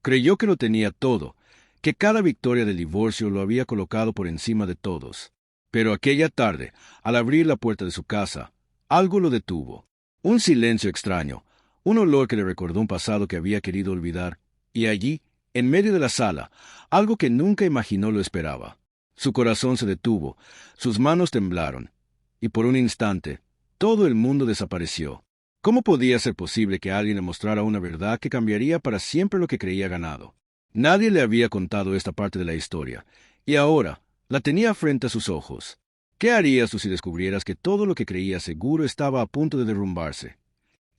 Creyó que lo tenía todo, que cada victoria del divorcio lo había colocado por encima de todos. Pero aquella tarde, al abrir la puerta de su casa, algo lo detuvo. Un silencio extraño, un olor que le recordó un pasado que había querido olvidar, y allí, en medio de la sala, algo que nunca imaginó lo esperaba. Su corazón se detuvo, sus manos temblaron, y por un instante, todo el mundo desapareció. ¿Cómo podía ser posible que alguien le mostrara una verdad que cambiaría para siempre lo que creía ganado? Nadie le había contado esta parte de la historia, y ahora la tenía frente a sus ojos. ¿Qué harías tú si descubrieras que todo lo que creía seguro estaba a punto de derrumbarse?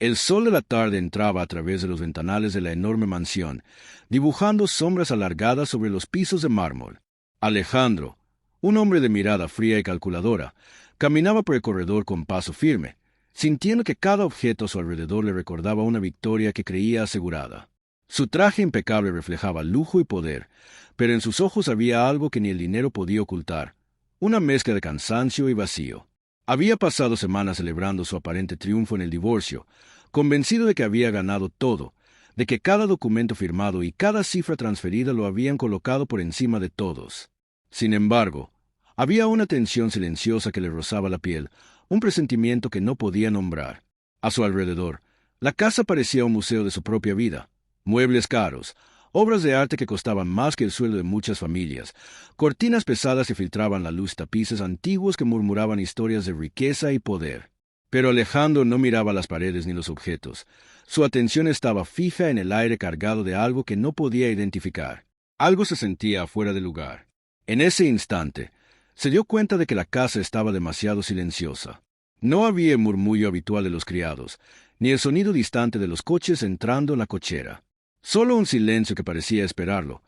El sol de la tarde entraba a través de los ventanales de la enorme mansión, dibujando sombras alargadas sobre los pisos de mármol. Alejandro, un hombre de mirada fría y calculadora, caminaba por el corredor con paso firme, sintiendo que cada objeto a su alrededor le recordaba una victoria que creía asegurada. Su traje impecable reflejaba lujo y poder, pero en sus ojos había algo que ni el dinero podía ocultar, una mezcla de cansancio y vacío. Había pasado semanas celebrando su aparente triunfo en el divorcio, convencido de que había ganado todo, de que cada documento firmado y cada cifra transferida lo habían colocado por encima de todos. Sin embargo, había una tensión silenciosa que le rozaba la piel, un presentimiento que no podía nombrar. A su alrededor, la casa parecía un museo de su propia vida. Muebles caros, obras de arte que costaban más que el sueldo de muchas familias, cortinas pesadas que filtraban la luz, tapices antiguos que murmuraban historias de riqueza y poder. Pero Alejandro no miraba las paredes ni los objetos. Su atención estaba fija en el aire cargado de algo que no podía identificar. Algo se sentía fuera de lugar. En ese instante, se dio cuenta de que la casa estaba demasiado silenciosa. No había el murmullo habitual de los criados, ni el sonido distante de los coches entrando en la cochera. Solo un silencio que parecía esperarlo,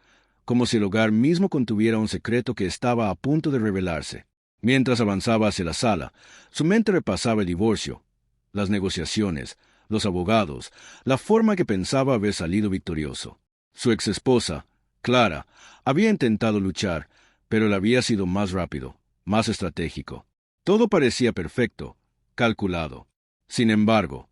como si el hogar mismo contuviera un secreto que estaba a punto de revelarse. Mientras avanzaba hacia la sala, su mente repasaba el divorcio, las negociaciones, los abogados, la forma que pensaba haber salido victorioso. Su exesposa, Clara, había intentado luchar, pero él había sido más rápido, más estratégico. Todo parecía perfecto, calculado. Sin embargo,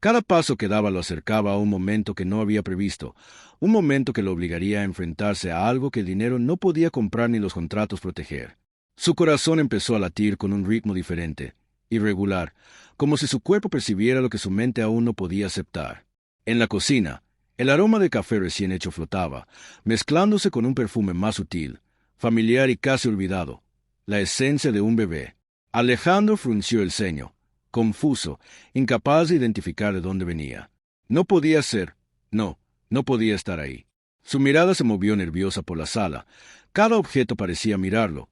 cada paso que daba lo acercaba a un momento que no había previsto, un momento que lo obligaría a enfrentarse a algo que el dinero no podía comprar ni los contratos proteger. Su corazón empezó a latir con un ritmo diferente, irregular, como si su cuerpo percibiera lo que su mente aún no podía aceptar. En la cocina, el aroma de café recién hecho flotaba, mezclándose con un perfume más sutil, familiar y casi olvidado, la esencia de un bebé. Alejandro frunció el ceño, confuso, incapaz de identificar de dónde venía. No podía ser, no podía estar ahí. Su mirada se movió nerviosa por la sala. Cada objeto parecía mirarlo.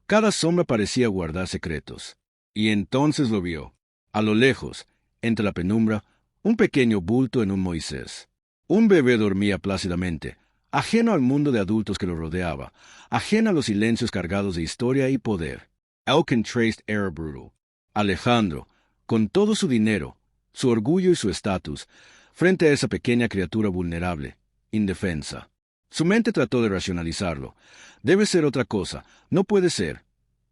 Cada sombra parecía guardar secretos. Y entonces lo vio. A lo lejos, entre la penumbra, un pequeño bulto en un Moisés. Un bebé dormía plácidamente, ajeno al mundo de adultos que lo rodeaba, ajeno a los silencios cargados de historia y poder. Alcatraz era brutal. Alejandro, con todo su dinero, su orgullo y su estatus, frente a esa pequeña criatura vulnerable, indefensa. Su mente trató de racionalizarlo. Debe ser otra cosa, no puede ser.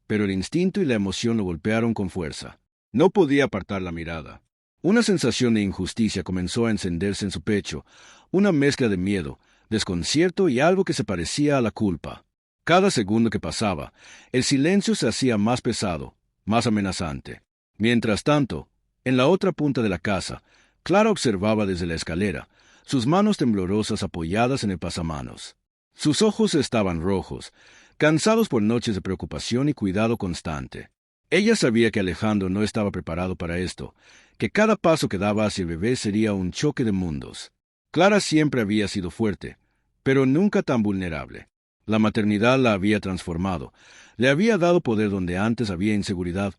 Pero el instinto y la emoción lo golpearon con fuerza. No podía apartar la mirada. Una sensación de injusticia comenzó a encenderse en su pecho, una mezcla de miedo, desconcierto y algo que se parecía a la culpa. Cada segundo que pasaba, el silencio se hacía más pesado, más amenazante. Mientras tanto, en la otra punta de la casa, Clara observaba desde la escalera, sus manos temblorosas apoyadas en el pasamanos. Sus ojos estaban rojos, cansados por noches de preocupación y cuidado constante. Ella sabía que Alejandro no estaba preparado para esto, que cada paso que daba hacia el bebé sería un choque de mundos. Clara siempre había sido fuerte, pero nunca tan vulnerable. La maternidad la había transformado, le había dado poder donde antes había inseguridad,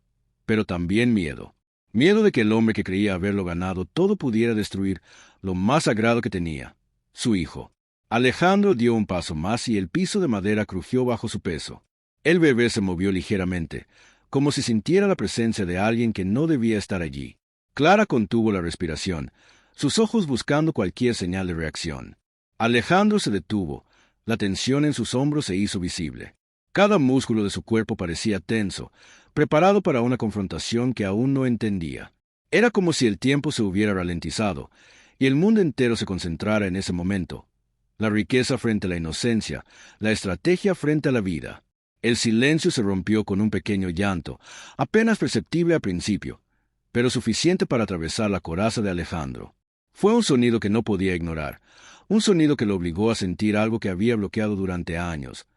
pero también miedo. Miedo de que el hombre que creía haberlo ganado todo pudiera destruir lo más sagrado que tenía, su hijo. Alejandro dio un paso más y el piso de madera crujió bajo su peso. El bebé se movió ligeramente, como si sintiera la presencia de alguien que no debía estar allí. Clara contuvo la respiración, sus ojos buscando cualquier señal de reacción. Alejandro se detuvo, la tensión en sus hombros se hizo visible. Cada músculo de su cuerpo parecía tenso, preparado para una confrontación que aún no entendía. Era como si el tiempo se hubiera ralentizado, y el mundo entero se concentrara en ese momento, la riqueza frente a la inocencia, la estrategia frente a la vida. El silencio se rompió con un pequeño llanto, apenas perceptible al principio, pero suficiente para atravesar la coraza de Alejandro. Fue un sonido que no podía ignorar, un sonido que lo obligó a sentir algo que había bloqueado durante años: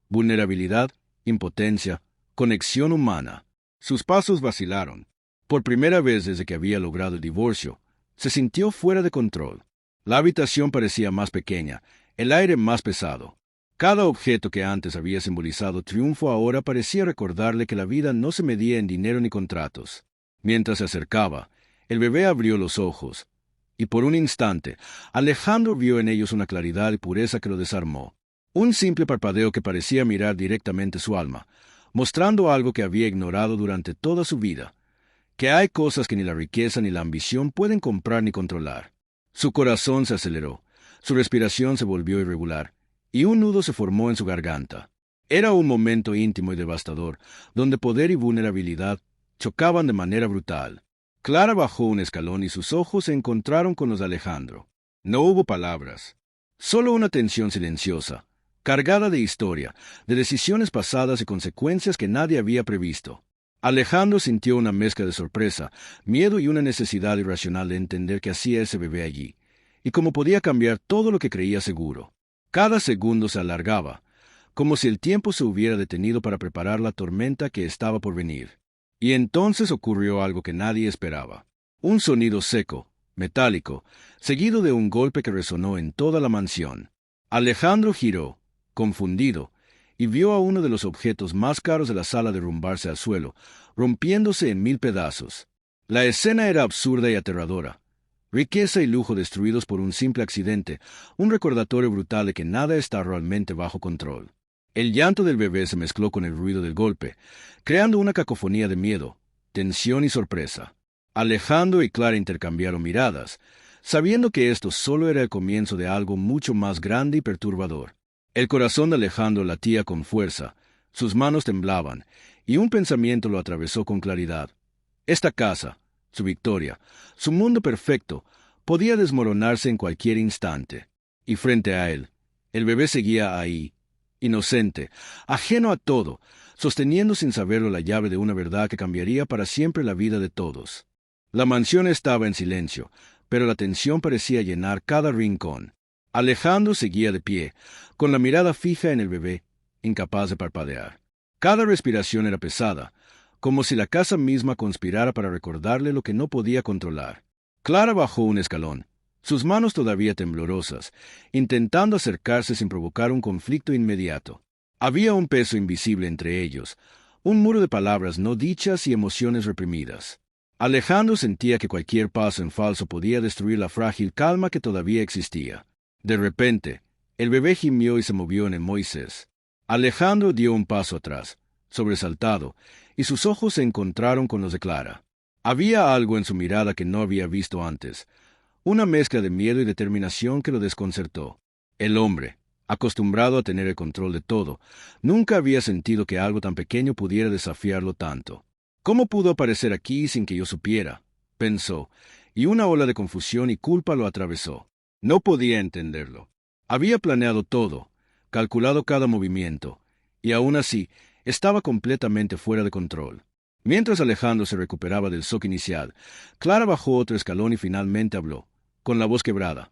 vulnerabilidad, impotencia, conexión humana. Sus pasos vacilaron. Por primera vez desde que había logrado el divorcio, se sintió fuera de control. La habitación parecía más pequeña, el aire más pesado. Cada objeto que antes había simbolizado triunfo ahora parecía recordarle que la vida no se medía en dinero ni contratos. Mientras se acercaba, el bebé abrió los ojos, y por un instante, Alejandro vio en ellos una claridad y pureza que lo desarmó. Un simple parpadeo que parecía mirar directamente su alma, mostrando algo que había ignorado durante toda su vida: que hay cosas que ni la riqueza ni la ambición pueden comprar ni controlar. Su corazón se aceleró, su respiración se volvió irregular, y un nudo se formó en su garganta. Era un momento íntimo y devastador, donde poder y vulnerabilidad chocaban de manera brutal. Clara bajó un escalón y sus ojos se encontraron con los de Alejandro. No hubo palabras, solo una tensión silenciosa, cargada de historia, de decisiones pasadas y consecuencias que nadie había previsto. Alejandro sintió una mezcla de sorpresa, miedo y una necesidad irracional de entender qué hacía ese bebé allí, y cómo podía cambiar todo lo que creía seguro. Cada segundo se alargaba, como si el tiempo se hubiera detenido para preparar la tormenta que estaba por venir. Y entonces ocurrió algo que nadie esperaba. Un sonido seco, metálico, seguido de un golpe que resonó en toda la mansión. Alejandro giró, confundido, y vio a uno de los objetos más caros de la sala derrumbarse al suelo, rompiéndose en 1000 pedazos. La escena era absurda y aterradora. Riqueza y lujo destruidos por un simple accidente, un recordatorio brutal de que nada está realmente bajo control. El llanto del bebé se mezcló con el ruido del golpe, creando una cacofonía de miedo, tensión y sorpresa. Alejandro y Clara intercambiaron miradas, sabiendo que esto solo era el comienzo de algo mucho más grande y perturbador. El corazón de Alejandro latía con fuerza, sus manos temblaban, y un pensamiento lo atravesó con claridad. Esta casa, su victoria, su mundo perfecto, podía desmoronarse en cualquier instante. Y frente a él, el bebé seguía ahí, inocente, ajeno a todo, sosteniendo sin saberlo la llave de una verdad que cambiaría para siempre la vida de todos. La mansión estaba en silencio, pero la tensión parecía llenar cada rincón. Alejandro seguía de pie, con la mirada fija en el bebé, incapaz de parpadear. Cada respiración era pesada, como si la casa misma conspirara para recordarle lo que no podía controlar. Clara bajó un escalón, sus manos todavía temblorosas, intentando acercarse sin provocar un conflicto inmediato. Había un peso invisible entre ellos, un muro de palabras no dichas y emociones reprimidas. Alejandro sentía que cualquier paso en falso podía destruir la frágil calma que todavía existía. De repente, el bebé gimió y se movió en el Moisés. Alejandro dio un paso atrás, sobresaltado, y sus ojos se encontraron con los de Clara. Había algo en su mirada que no había visto antes, una mezcla de miedo y determinación que lo desconcertó. El hombre, acostumbrado a tener el control de todo, nunca había sentido que algo tan pequeño pudiera desafiarlo tanto. ¿Cómo pudo aparecer aquí sin que yo supiera?, pensó, y una ola de confusión y culpa lo atravesó. No podía entenderlo. Había planeado todo, calculado cada movimiento, y aún así estaba completamente fuera de control. Mientras Alejandro se recuperaba del shock inicial, Clara bajó otro escalón y finalmente habló, con la voz quebrada.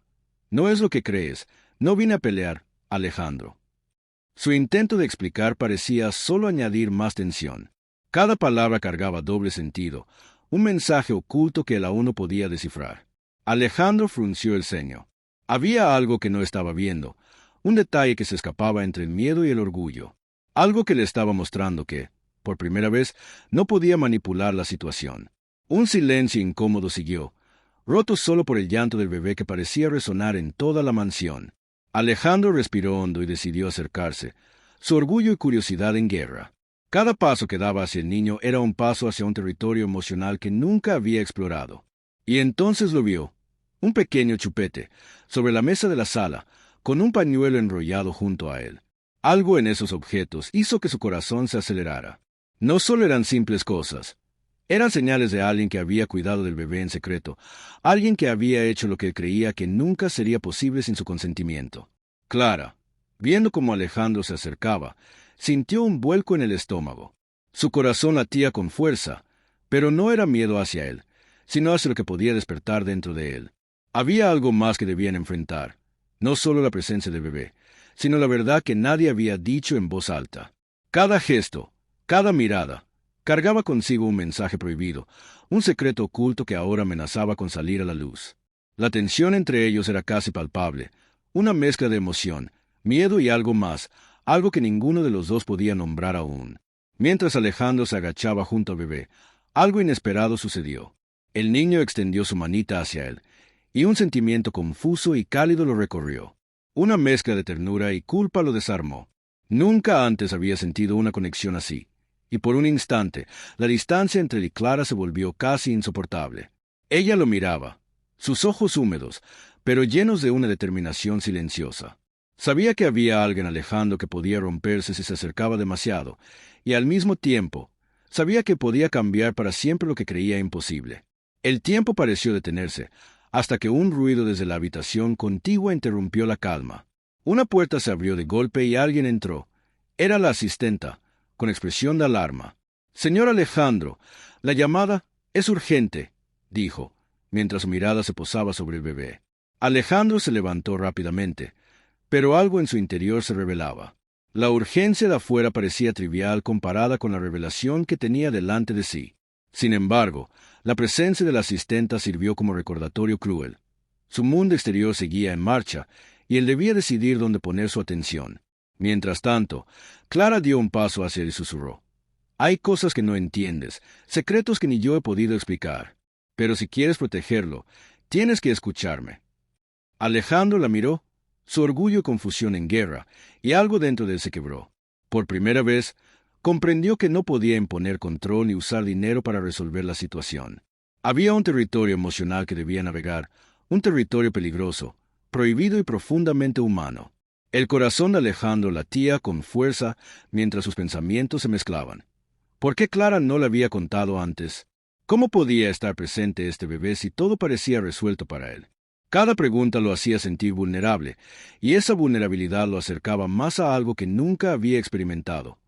«No es lo que crees. No vine a pelear, Alejandro». Su intento de explicar parecía solo añadir más tensión. Cada palabra cargaba doble sentido, un mensaje oculto que él aún no podía descifrar. Alejandro frunció el ceño. Había algo que no estaba viendo, un detalle que se escapaba entre el miedo y el orgullo, algo que le estaba mostrando que, por primera vez, no podía manipular la situación. Un silencio incómodo siguió, roto solo por el llanto del bebé que parecía resonar en toda la mansión. Alejandro respiró hondo y decidió acercarse, su orgullo y curiosidad en guerra. Cada paso que daba hacia el niño era un paso hacia un territorio emocional que nunca había explorado. Y entonces lo vio, un pequeño chupete, sobre la mesa de la sala, con un pañuelo enrollado junto a él. Algo en esos objetos hizo que su corazón se acelerara. No solo eran simples cosas, eran señales de alguien que había cuidado del bebé en secreto, alguien que había hecho lo que creía que nunca sería posible sin su consentimiento. Clara, viendo cómo Alejandro se acercaba, sintió un vuelco en el estómago. Su corazón latía con fuerza, pero no era miedo hacia él, sino hacia lo que podía despertar dentro de él. Había algo más que debían enfrentar, no solo la presencia del bebé, sino la verdad que nadie había dicho en voz alta. Cada gesto, cada mirada, cargaba consigo un mensaje prohibido, un secreto oculto que ahora amenazaba con salir a la luz. La tensión entre ellos era casi palpable, una mezcla de emoción, miedo y algo más, algo que ninguno de los dos podía nombrar aún. Mientras Alejandro se agachaba junto al bebé, algo inesperado sucedió. El niño extendió su manita hacia él, y un sentimiento confuso y cálido lo recorrió. Una mezcla de ternura y culpa lo desarmó. Nunca antes había sentido una conexión así, y por un instante la distancia entre él y Clara se volvió casi insoportable. Ella lo miraba, sus ojos húmedos, pero llenos de una determinación silenciosa. Sabía que había algo en Alejandro que podía romperse si se acercaba demasiado, y al mismo tiempo, sabía que podía cambiar para siempre lo que creía imposible. El tiempo pareció detenerse, hasta que un ruido desde la habitación contigua interrumpió la calma. Una puerta se abrió de golpe y alguien entró. Era la asistenta, con expresión de alarma. «Señor Alejandro, la llamada es urgente», dijo, mientras su mirada se posaba sobre el bebé. Alejandro se levantó rápidamente, pero algo en su interior se revelaba. La urgencia de afuera parecía trivial comparada con la revelación que tenía delante de sí. Sin embargo, la presencia de la asistenta sirvió como recordatorio cruel. Su mundo exterior seguía en marcha, y él debía decidir dónde poner su atención. Mientras tanto, Clara dio un paso hacia él y susurró: «Hay cosas que no entiendes, secretos que ni yo he podido explicar. Pero si quieres protegerlo, tienes que escucharme». Alejandro la miró, su orgullo y confusión en guerra, y algo dentro de él se quebró. Por primera vez, comprendió que no podía imponer control ni usar dinero para resolver la situación. Había un territorio emocional que debía navegar, un territorio peligroso, prohibido y profundamente humano. El corazón de Alejandro latía con fuerza mientras sus pensamientos se mezclaban. ¿Por qué Clara no le había contado antes? ¿Cómo podía estar presente este bebé si todo parecía resuelto para él? Cada pregunta lo hacía sentir vulnerable, y esa vulnerabilidad lo acercaba más a algo que nunca había experimentado: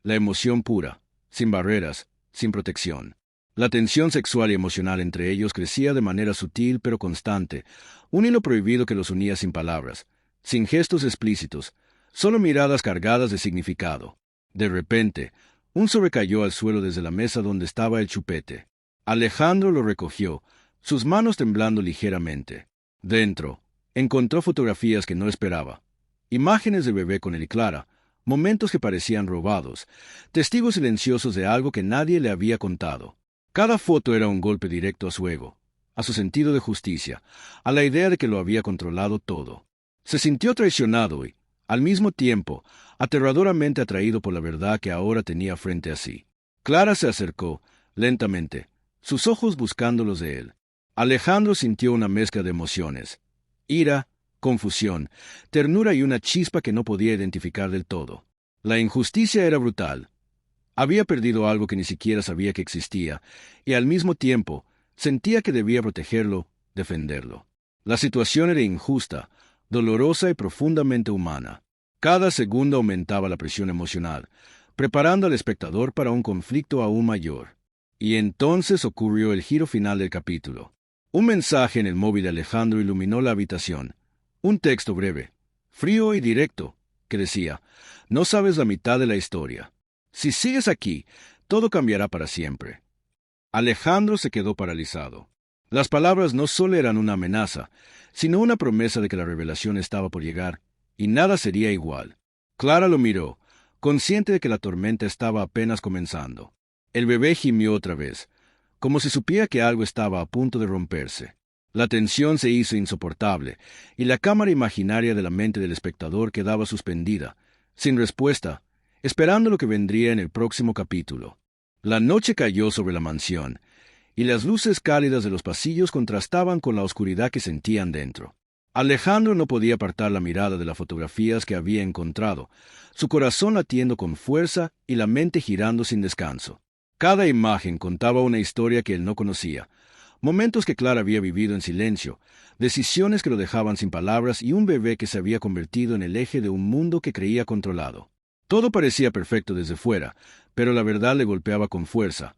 la emoción pura, sin barreras, sin protección. La tensión sexual y emocional entre ellos crecía de manera sutil pero constante, un hilo prohibido que los unía sin palabras, sin gestos explícitos, solo miradas cargadas de significado. De repente, un sobre cayó al suelo desde la mesa donde estaba el chupete. Alejandro lo recogió, sus manos temblando ligeramente. Dentro, encontró fotografías que no esperaba, imágenes del bebé con él y Clara, momentos que parecían robados, testigos silenciosos de algo que nadie le había contado. Cada foto era un golpe directo a su ego, a su sentido de justicia, a la idea de que lo había controlado todo. Se sintió traicionado y, al mismo tiempo, aterradoramente atraído por la verdad que ahora tenía frente a sí. Clara se acercó, lentamente, sus ojos buscando los de él. Alejandro sintió una mezcla de emociones: ira, confusión, ternura y una chispa que no podía identificar del todo. La injusticia era brutal. Había perdido algo que ni siquiera sabía que existía, y al mismo tiempo sentía que debía protegerlo, defenderlo. La situación era injusta, dolorosa y profundamente humana. Cada segundo aumentaba la presión emocional, preparando al espectador para un conflicto aún mayor. Y entonces ocurrió el giro final del capítulo. Un mensaje en el móvil de Alejandro iluminó la habitación. Un texto breve, frío y directo, que decía: «No sabes la mitad de la historia. Si sigues aquí, todo cambiará para siempre». Alejandro se quedó paralizado. Las palabras no solo eran una amenaza, sino una promesa de que la revelación estaba por llegar, y nada sería igual. Clara lo miró, consciente de que la tormenta estaba apenas comenzando. El bebé gimió otra vez, como si supiera que algo estaba a punto de romperse. La tensión se hizo insoportable, y la cámara imaginaria de la mente del espectador quedaba suspendida, sin respuesta, esperando lo que vendría en el próximo capítulo. La noche cayó sobre la mansión, y las luces cálidas de los pasillos contrastaban con la oscuridad que sentían dentro. Alejandro no podía apartar la mirada de las fotografías que había encontrado, su corazón latiendo con fuerza y la mente girando sin descanso. Cada imagen contaba una historia que él no conocía, Momentos que Clara había vivido en silencio, decisiones que lo dejaban sin palabras y un bebé que se había convertido en el eje de un mundo que creía controlado. Todo parecía perfecto desde fuera, pero la verdad le golpeaba con fuerza.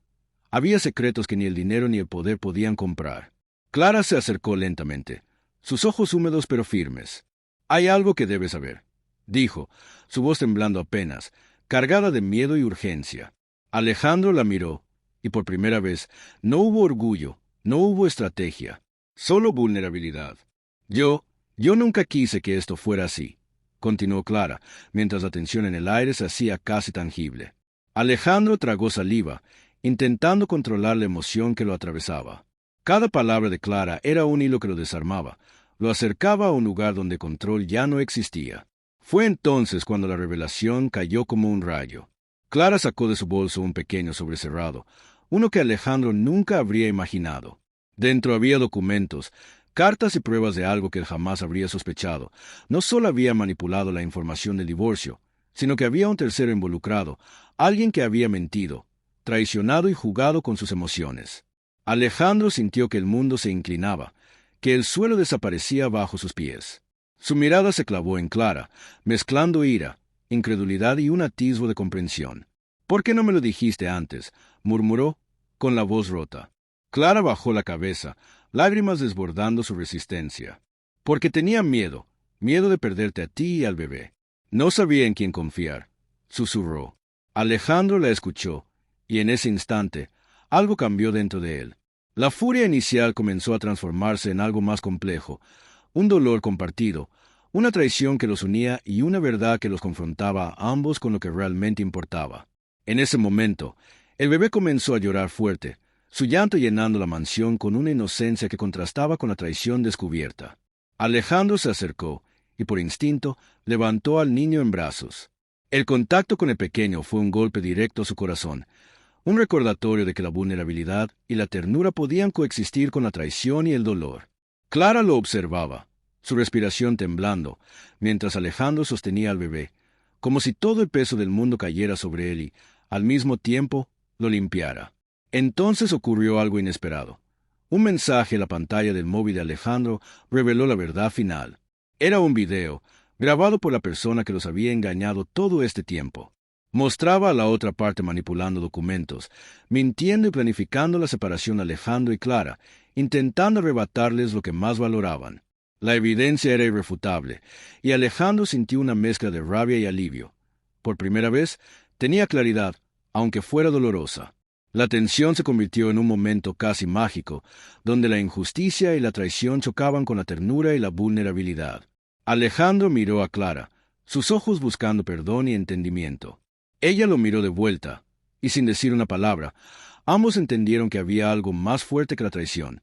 Había secretos que ni el dinero ni el poder podían comprar. Clara se acercó lentamente, sus ojos húmedos pero firmes. «Hay algo que debes saber», dijo, su voz temblando apenas, cargada de miedo y urgencia. Alejandro la miró, y por primera vez no hubo orgullo, no hubo estrategia, solo vulnerabilidad. Yo nunca quise que esto fuera así», continuó Clara, mientras la tensión en el aire se hacía casi tangible. Alejandro tragó saliva, intentando controlar la emoción que lo atravesaba. Cada palabra de Clara era un hilo que lo desarmaba, lo acercaba a un lugar donde control ya no existía. Fue entonces cuando la revelación cayó como un rayo. Clara sacó de su bolso un pequeño sobrecerrado, uno que Alejandro nunca habría imaginado. Dentro había documentos, cartas y pruebas de algo que él jamás habría sospechado. No solo había manipulado la información del divorcio, sino que había un tercero involucrado, alguien que había mentido, traicionado y jugado con sus emociones. Alejandro sintió que el mundo se inclinaba, que el suelo desaparecía bajo sus pies. Su mirada se clavó en Clara, mezclando ira, incredulidad y un atisbo de comprensión. «¿Por qué no me lo dijiste antes?», murmuró, con la voz rota. Clara bajó la cabeza, lágrimas desbordando su resistencia. «Porque tenía miedo, miedo de perderte a ti y al bebé. No sabía en quién confiar», susurró. Alejandro la escuchó, y en ese instante, algo cambió dentro de él. La furia inicial comenzó a transformarse en algo más complejo, un dolor compartido, una traición que los unía y una verdad que los confrontaba a ambos con lo que realmente importaba. En ese momento, el bebé comenzó a llorar fuerte, su llanto llenando la mansión con una inocencia que contrastaba con la traición descubierta. Alejandro se acercó y por instinto levantó al niño en brazos. El contacto con el pequeño fue un golpe directo a su corazón, un recordatorio de que la vulnerabilidad y la ternura podían coexistir con la traición y el dolor. Clara lo observaba, su respiración temblando, mientras Alejandro sostenía al bebé, como si todo el peso del mundo cayera sobre él y, al mismo tiempo, lo limpiara. Entonces ocurrió algo inesperado. Un mensaje en la pantalla del móvil de Alejandro reveló la verdad final. Era un video, grabado por la persona que los había engañado todo este tiempo. Mostraba a la otra parte manipulando documentos, mintiendo y planificando la separación de Alejandro y Clara, intentando arrebatarles lo que más valoraban. La evidencia era irrefutable, y Alejandro sintió una mezcla de rabia y alivio. Por primera vez, tenía claridad, aunque fuera dolorosa. La tensión se convirtió en un momento casi mágico, donde la injusticia y la traición chocaban con la ternura y la vulnerabilidad. Alejandro miró a Clara, sus ojos buscando perdón y entendimiento. Ella lo miró de vuelta, y sin decir una palabra, ambos entendieron que había algo más fuerte que la traición,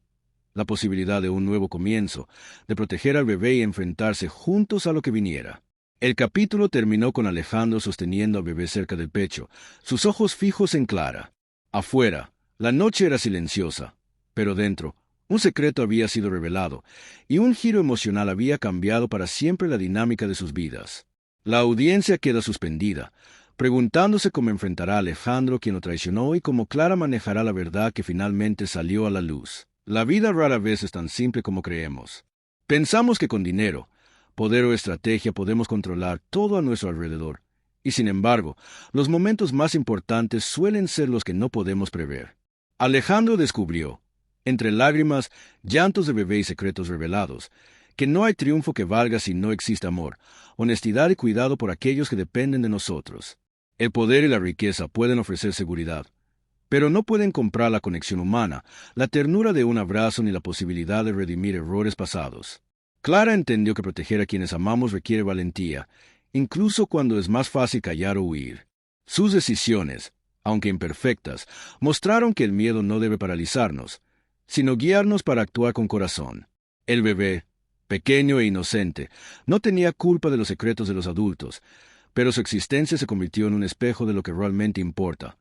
la posibilidad de un nuevo comienzo, de proteger al bebé y enfrentarse juntos a lo que viniera. El capítulo terminó con Alejandro sosteniendo al bebé cerca del pecho, sus ojos fijos en Clara. Afuera, la noche era silenciosa, pero dentro, un secreto había sido revelado, y un giro emocional había cambiado para siempre la dinámica de sus vidas. La audiencia queda suspendida, preguntándose cómo enfrentará a Alejandro quien lo traicionó y cómo Clara manejará la verdad que finalmente salió a la luz. La vida rara vez es tan simple como creemos. Pensamos que con dinero, poder o estrategia podemos controlar todo a nuestro alrededor, y sin embargo, los momentos más importantes suelen ser los que no podemos prever. Alejandro descubrió, entre lágrimas, llantos de bebé y secretos revelados, que no hay triunfo que valga si no existe amor, honestidad y cuidado por aquellos que dependen de nosotros. El poder y la riqueza pueden ofrecer seguridad, pero no pueden comprar la conexión humana, la ternura de un abrazo ni la posibilidad de redimir errores pasados. Clara entendió que proteger a quienes amamos requiere valentía, incluso cuando es más fácil callar o huir. Sus decisiones, aunque imperfectas, mostraron que el miedo no debe paralizarnos, sino guiarnos para actuar con corazón. El bebé, pequeño e inocente, no tenía culpa de los secretos de los adultos, pero su existencia se convirtió en un espejo de lo que realmente importa,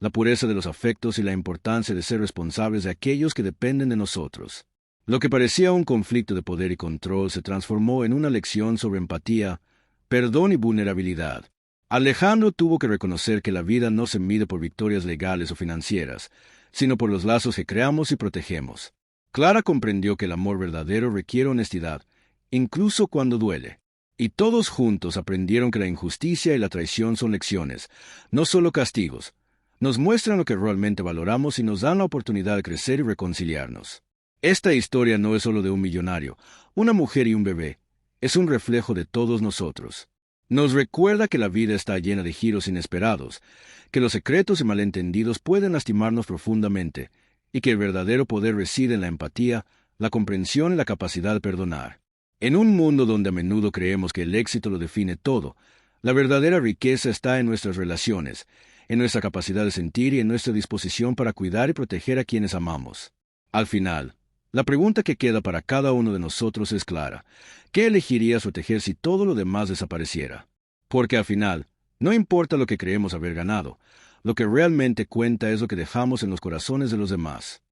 la pureza de los afectos y la importancia de ser responsables de aquellos que dependen de nosotros. Lo que parecía un conflicto de poder y control se transformó en una lección sobre empatía, perdón y vulnerabilidad. Alejandro tuvo que reconocer que la vida no se mide por victorias legales o financieras, sino por los lazos que creamos y protegemos. Clara comprendió que el amor verdadero requiere honestidad, incluso cuando duele. Y todos juntos aprendieron que la injusticia y la traición son lecciones, no solo castigos. Nos muestran lo que realmente valoramos y nos dan la oportunidad de crecer y reconciliarnos. Esta historia no es solo de un millonario, una mujer y un bebé. Es un reflejo de todos nosotros. Nos recuerda que la vida está llena de giros inesperados, que los secretos y malentendidos pueden lastimarnos profundamente, y que el verdadero poder reside en la empatía, la comprensión y la capacidad de perdonar. En un mundo donde a menudo creemos que el éxito lo define todo, la verdadera riqueza está en nuestras relaciones, en nuestra capacidad de sentir y en nuestra disposición para cuidar y proteger a quienes amamos. Al final, la pregunta que queda para cada uno de nosotros es clara: ¿qué elegirías proteger si todo lo demás desapareciera? Porque al final, no importa lo que creemos haber ganado, lo que realmente cuenta es lo que dejamos en los corazones de los demás.